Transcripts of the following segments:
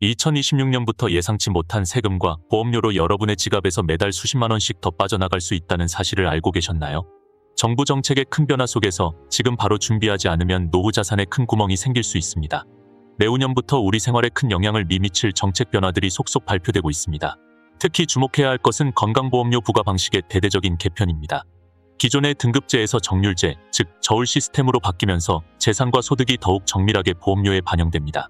2026년부터 예상치 못한 세금과 보험료로 여러분의 지갑에서 매달 수십만 원씩 더 빠져나갈 수 있다는 사실을 알고 계셨나요? 정부 정책의 큰 변화 속에서 지금 바로 준비하지 않으면 노후 자산에 큰 구멍이 생길 수 있습니다. 내후년부터 우리 생활에 큰 영향을 미칠 정책 변화들이 속속 발표되고 있습니다. 특히 주목해야 할 것은 건강보험료 부과 방식의 대대적인 개편입니다. 기존의 등급제에서 정률제, 즉 저울 시스템으로 바뀌면서 재산과 소득이 더욱 정밀하게 보험료에 반영됩니다.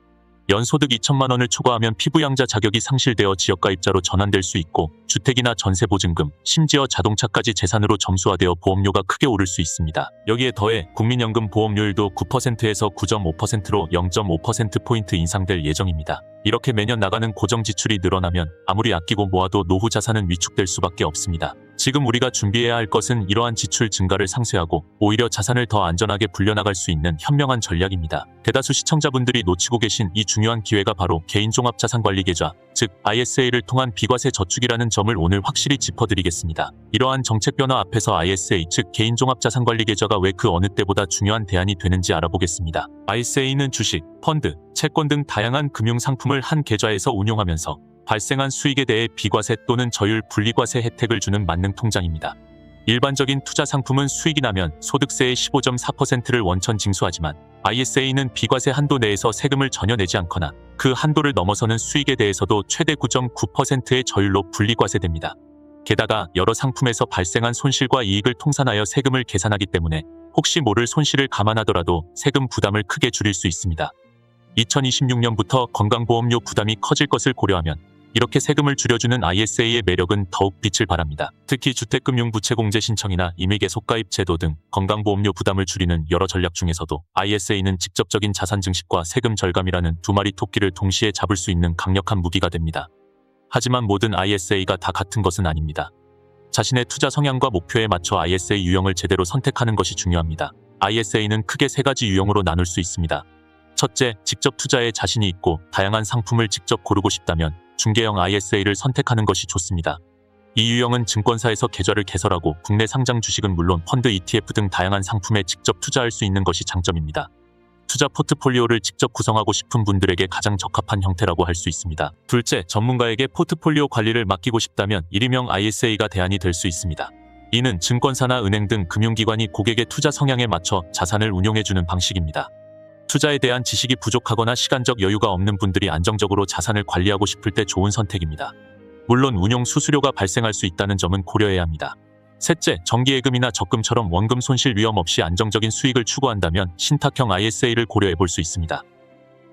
연소득 2천만 원을 초과하면 피부양자 자격이 상실되어 지역가입자로 전환될 수 있고 주택이나 전세보증금, 심지어 자동차까지 재산으로 점수화되어 보험료가 크게 오를 수 있습니다. 여기에 더해 국민연금 보험료율도 9%에서 9.5%로 0.5%포인트 인상될 예정입니다. 이렇게 매년 나가는 고정 지출이 늘어나면 아무리 아끼고 모아도 노후 자산은 위축될 수밖에 없습니다. 지금 우리가 준비해야 할 것은 이러한 지출 증가를 상쇄하고 오히려 자산을 더 안전하게 불려나갈 수 있는 현명한 전략입니다. 대다수 시청자분들이 놓치고 계신 이 중요한 기회가 바로 개인종합자산관리계좌, 즉 ISA를 통한 비과세 저축이라는 점을 오늘 확실히 짚어드리겠습니다. 이러한 정책 변화 앞에서 ISA, 즉 개인종합자산관리계좌가 왜 그 어느 때보다 중요한 대안이 되는지 알아보겠습니다. ISA는 주식, 펀드, 채권 등 다양한 금융상품을 한 계좌에서 운용하면서 발생한 수익에 대해 비과세 또는 저율 분리과세 혜택을 주는 만능 통장입니다. 일반적인 투자 상품은 수익이 나면 소득세의 15.4%를 원천 징수하지만 ISA는 비과세 한도 내에서 세금을 전혀 내지 않거나 그 한도를 넘어서는 수익에 대해서도 최대 9.9%의 저율로 분리과세됩니다. 게다가 여러 상품에서 발생한 손실과 이익을 통산하여 세금을 계산하기 때문에 혹시 모를 손실을 감안하더라도 세금 부담을 크게 줄일 수 있습니다. 2026년부터 건강보험료 부담이 커질 것을 고려하면 이렇게 세금을 줄여주는 ISA의 매력은 더욱 빛을 발합니다. 특히 주택금융부채공제 신청이나 임의계속가입 제도 등 건강보험료 부담을 줄이는 여러 전략 중에서도 ISA는 직접적인 자산 증식과 세금 절감이라는 두 마리 토끼를 동시에 잡을 수 있는 강력한 무기가 됩니다. 하지만 모든 ISA가 다 같은 것은 아닙니다. 자신의 투자 성향과 목표에 맞춰 ISA 유형을 제대로 선택하는 것이 중요합니다. ISA는 크게 세 가지 유형으로 나눌 수 있습니다. 첫째, 직접 투자에 자신이 있고 다양한 상품을 직접 고르고 싶다면 중개형 ISA를 선택하는 것이 좋습니다. 이 유형은 증권사에서 계좌를 개설하고 국내 상장 주식은 물론 펀드, ETF 등 다양한 상품에 직접 투자할 수 있는 것이 장점입니다. 투자 포트폴리오를 직접 구성하고 싶은 분들에게 가장 적합한 형태라고 할 수 있습니다. 둘째, 전문가에게 포트폴리오 관리를 맡기고 싶다면 일임형 ISA가 대안이 될 수 있습니다. 이는 증권사나 은행 등 금융기관이 고객의 투자 성향에 맞춰 자산을 운용해주는 방식입니다. 투자에 대한 지식이 부족하거나 시간적 여유가 없는 분들이 안정적으로 자산을 관리하고 싶을 때 좋은 선택입니다. 물론 운용 수수료가 발생할 수 있다는 점은 고려해야 합니다. 셋째, 정기예금이나 적금처럼 원금 손실 위험 없이 안정적인 수익을 추구한다면 신탁형 ISA를 고려해 볼 수 있습니다.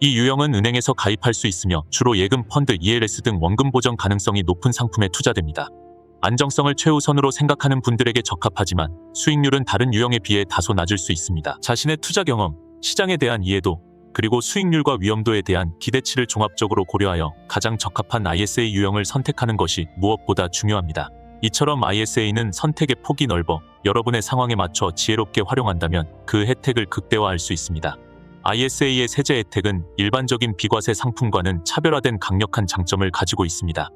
이 유형은 은행에서 가입할 수 있으며 주로 예금, 펀드, ELS 등 원금 보정 가능성이 높은 상품에 투자됩니다. 안정성을 최우선으로 생각하는 분들에게 적합하지만 수익률은 다른 유형에 비해 다소 낮을 수 있습니다. 자신의 투자 경험, 시장에 대한 이해도, 그리고 수익률과 위험도에 대한 기대치를 종합적으로 고려하여 가장 적합한 ISA 유형을 선택하는 것이 무엇보다 중요합니다. 이처럼 ISA는 선택의 폭이 넓어 여러분의 상황에 맞춰 지혜롭게 활용한다면 그 혜택을 극대화할 수 있습니다. ISA의 세제 혜택은 일반적인 비과세 상품과는 차별화된 강력한 장점을 가지고 있습니다.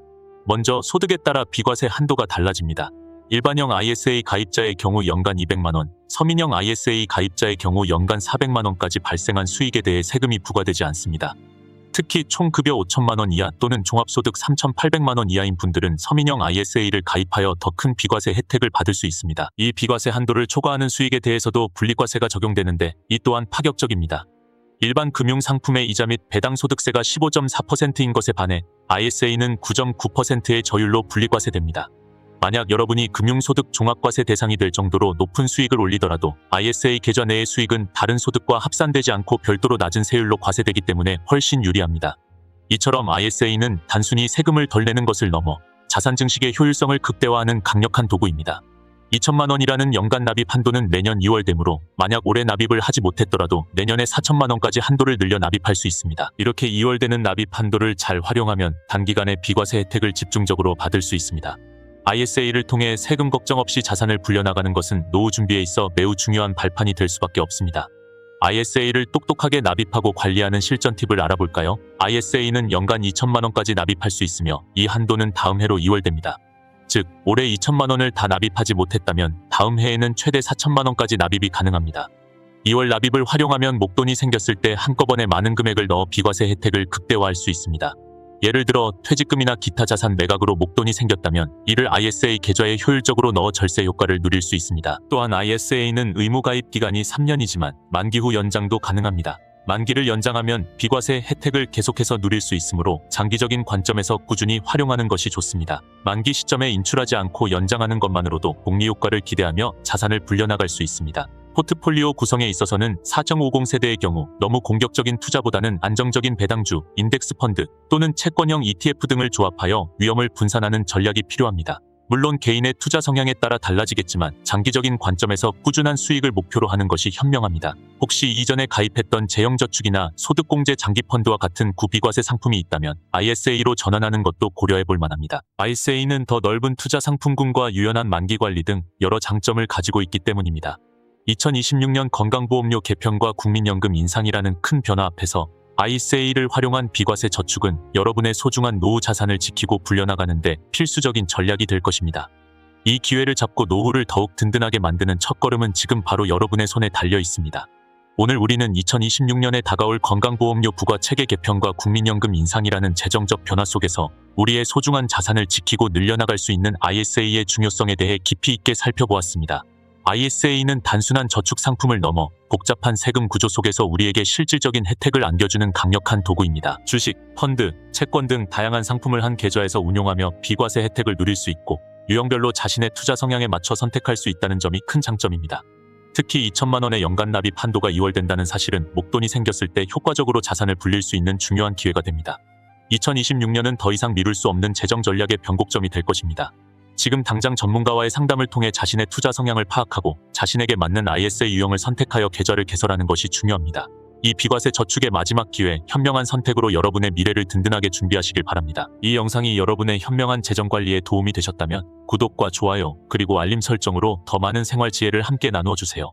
먼저 소득에 따라 비과세 한도가 달라집니다. 일반형 ISA 가입자의 경우 연간 200만 원, 서민형 ISA 가입자의 경우 연간 400만 원까지 발생한 수익에 대해 세금이 부과되지 않습니다. 특히 총 급여 5천만 원 이하 또는 종합소득 3,800만 원 이하인 분들은 서민형 ISA를 가입하여 더 큰 비과세 혜택을 받을 수 있습니다. 이 비과세 한도를 초과하는 수익에 대해서도 분리과세가 적용되는데 이 또한 파격적입니다. 일반 금융상품의 이자 및 배당소득세가 15.4%인 것에 반해 ISA는 9.9%의 저율로 분리과세됩니다. 만약 여러분이 금융소득 종합과세 대상이 될 정도로 높은 수익을 올리더라도 ISA 계좌 내의 수익은 다른 소득과 합산되지 않고 별도로 낮은 세율로 과세되기 때문에 훨씬 유리합니다. 이처럼 ISA는 단순히 세금을 덜 내는 것을 넘어 자산 증식의 효율성을 극대화하는 강력한 도구입니다. 2천만 원이라는 연간 납입 한도는 내년 2월 되므로 만약 올해 납입을 하지 못했더라도 내년에 4천만 원까지 한도를 늘려 납입할 수 있습니다. 이렇게 2월 되는 납입 한도를 잘 활용하면 단기간에 비과세 혜택을 집중적으로 받을 수 있습니다. ISA를 통해 세금 걱정 없이 자산을 불려나가는 것은 노후 준비에 있어 매우 중요한 발판이 될 수밖에 없습니다. ISA를 똑똑하게 납입하고 관리하는 실전 팁을 알아볼까요? ISA는 연간 2천만 원까지 납입할 수 있으며 이 한도는 다음 해로 2월됩니다. 즉, 올해 2천만 원을 다 납입하지 못했다면 다음 해에는 최대 4천만 원까지 납입이 가능합니다. 2월 납입을 활용하면 목돈이 생겼을 때 한꺼번에 많은 금액을 넣어 비과세 혜택을 극대화할 수 있습니다. 예를 들어 퇴직금이나 기타 자산 매각으로 목돈이 생겼다면 이를 ISA 계좌에 효율적으로 넣어 절세 효과를 누릴 수 있습니다. 또한 ISA는 의무 가입 기간이 3년이지만 만기 후 연장도 가능합니다. 만기를 연장하면 비과세 혜택을 계속해서 누릴 수 있으므로 장기적인 관점에서 꾸준히 활용하는 것이 좋습니다. 만기 시점에 인출하지 않고 연장하는 것만으로도 복리 효과를 기대하며 자산을 불려나갈 수 있습니다. 포트폴리오 구성에 있어서는 4.50 세대의 경우 너무 공격적인 투자보다는 안정적인 배당주, 인덱스 펀드 또는 채권형 ETF 등을 조합하여 위험을 분산하는 전략이 필요합니다. 물론 개인의 투자 성향에 따라 달라지겠지만 장기적인 관점에서 꾸준한 수익을 목표로 하는 것이 현명합니다. 혹시 이전에 가입했던 재형저축이나 소득공제 장기펀드와 같은 구비과세 상품이 있다면 ISA로 전환하는 것도 고려해 볼 만합니다. ISA는 더 넓은 투자 상품군과 유연한 만기 관리 등 여러 장점을 가지고 있기 때문입니다. 2026년 건강보험료 개편과 국민연금 인상이라는 큰 변화 앞에서 ISA를 활용한 비과세 저축은 여러분의 소중한 노후 자산을 지키고 불려나가는 데 필수적인 전략이 될 것입니다. 이 기회를 잡고 노후를 더욱 든든하게 만드는 첫걸음은 지금 바로 여러분의 손에 달려 있습니다. 오늘 우리는 2026년에 다가올 건강보험료 부과 체계 개편과 국민연금 인상이라는 재정적 변화 속에서 우리의 소중한 자산을 지키고 늘려나갈 수 있는 ISA의 중요성에 대해 깊이 있게 살펴보았습니다. ISA는 단순한 저축 상품을 넘어 복잡한 세금 구조 속에서 우리에게 실질적인 혜택을 안겨주는 강력한 도구입니다. 주식, 펀드, 채권 등 다양한 상품을 한 계좌에서 운용하며 비과세 혜택을 누릴 수 있고 유형별로 자신의 투자 성향에 맞춰 선택할 수 있다는 점이 큰 장점입니다. 특히 2천만 원의 연간 납입 한도가 2월된다는 사실은 목돈이 생겼을 때 효과적으로 자산을 불릴 수 있는 중요한 기회가 됩니다. 2026년은 더 이상 미룰 수 없는 재정 전략의 변곡점이 될 것입니다. 지금 당장 전문가와의 상담을 통해 자신의 투자 성향을 파악하고 자신에게 맞는 ISA 유형을 선택하여 계좌를 개설하는 것이 중요합니다. 이 비과세 저축의 마지막 기회, 현명한 선택으로 여러분의 미래를 든든하게 준비하시길 바랍니다. 이 영상이 여러분의 현명한 재정 관리에 도움이 되셨다면 구독과 좋아요, 그리고 알림 설정으로 더 많은 생활 지혜를 함께 나누어 주세요.